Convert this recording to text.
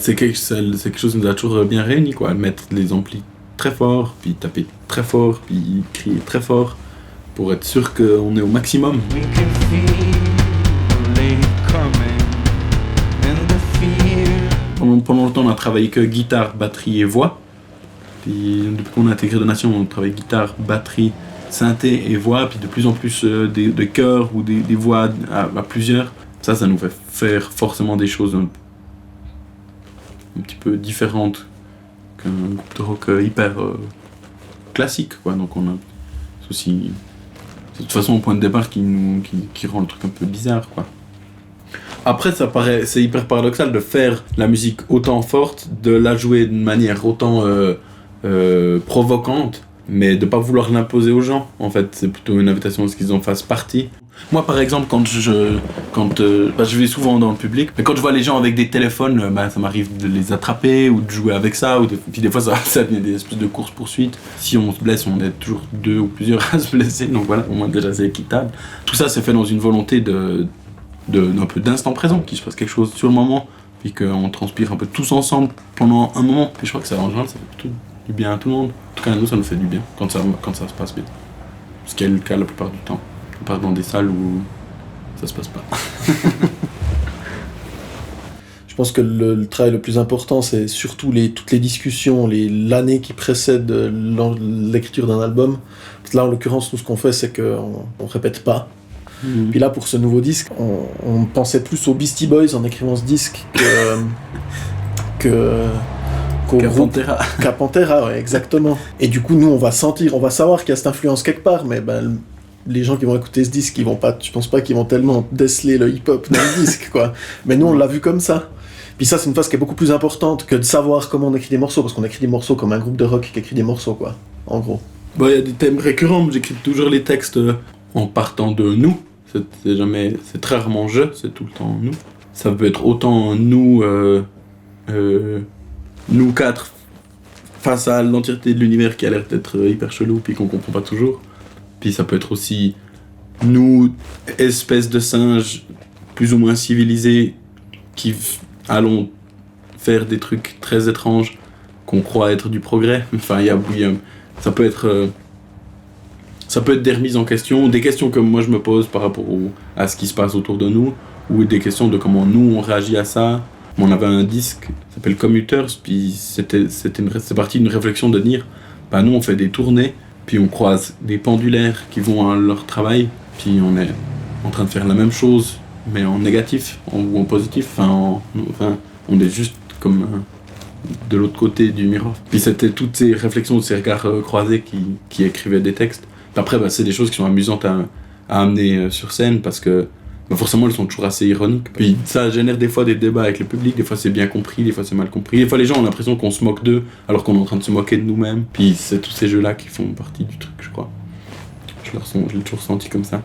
c'est quelque chose qui nous a toujours bien réunis, quoi. Mettre les amplis très fort, puis taper très fort, puis crier très fort, pour être sûr qu'on est au maximum. Pendant longtemps, on a travaillé que guitare, batterie et voix. Puis depuis qu'on a intégré Donation, on travaille guitare, batterie, synthé et voix, puis de plus en plus des chœurs ou des voix à plusieurs. Ça nous fait faire forcément des choses un petit peu différentes qu'un groupe de rock hyper classique, quoi. Donc on a aussi de toute façon un point de départ qui rend le truc un peu bizarre, quoi. Après, c'est hyper paradoxal de faire la musique autant forte, de la jouer de manière autant provocante, mais de pas vouloir l'imposer aux gens. En fait, c'est plutôt une invitation à ce qu'ils en fassent partie. Moi, par exemple, quand je vais souvent dans le public, mais quand je vois les gens avec des téléphones, ça m'arrive de les attraper ou de jouer avec ça, puis des fois ça devient des espèces de courses-poursuites. Si on se blesse, on est toujours 2 ou plusieurs à se blesser, donc voilà, au moins déjà c'est équitable. Tout ça, c'est fait dans une volonté d'un peu d'instant présent, qu'il se passe quelque chose sur le moment, puis qu'on transpire un peu tous ensemble pendant un moment. Puis je crois que ça, en général, ça fait plutôt du bien à tout le monde. En tout cas, à nous, ça nous fait du bien quand ça se passe bien. Ce qui est le cas la plupart du temps. On part dans des salles où ça se passe pas. Je pense que le travail le plus important, c'est surtout toutes les discussions, l'année qui précède l'écriture d'un album. Là, en l'occurrence, nous, ce qu'on fait, c'est qu'on répète pas. Puis là, pour ce nouveau disque, on pensait plus aux Beastie Boys en écrivant ce disque qu'au groupe, qu'à Pantera, ouais, exactement. Et du coup, nous, on va savoir qu'il y a cette influence quelque part, mais les gens qui vont écouter ce disque, je pense pas qu'ils vont tellement déceler le hip-hop dans le disque, quoi. Mais nous, on l'a vu comme ça. Puis ça, c'est une phase qui est beaucoup plus importante que de savoir comment on écrit des morceaux, parce qu'on écrit des morceaux comme un groupe de rock qui écrit des morceaux, quoi, en gros. Il y a des thèmes récurrents, j'écris toujours les textes en partant de nous. C'est très rarement c'est tout le temps nous. Ça peut être autant nous quatre face à l'entièreté de l'univers qui a l'air d'être hyper chelou puis qu'on comprend pas toujours. Puis ça peut être aussi nous, espèces de singes plus ou moins civilisés qui allons faire des trucs très étranges qu'on croit être du progrès. Enfin, ça peut être des remises en question, des questions que moi je me pose par rapport à ce qui se passe autour de nous, ou des questions de comment nous on réagit à ça. On avait un disque qui s'appelle Commuters, puis c'est parti d'une réflexion de dire nous on fait des tournées, puis on croise des pendulaires qui vont à leur travail, puis on est en train de faire la même chose, mais en négatif ou en positif, on est juste comme de l'autre côté du miroir. Puis c'était toutes ces réflexions, ces regards croisés qui écrivaient des textes. Après, c'est des choses qui sont amusantes à amener sur scène parce que forcément elles sont toujours assez ironiques. Puis ça génère des fois des débats avec le public, des fois c'est bien compris, des fois c'est mal compris. Des fois les gens ont l'impression qu'on se moque d'eux alors qu'on est en train de se moquer de nous-mêmes. Puis c'est tous ces jeux-là qui font partie du truc, je crois. Je l'ai toujours senti comme ça.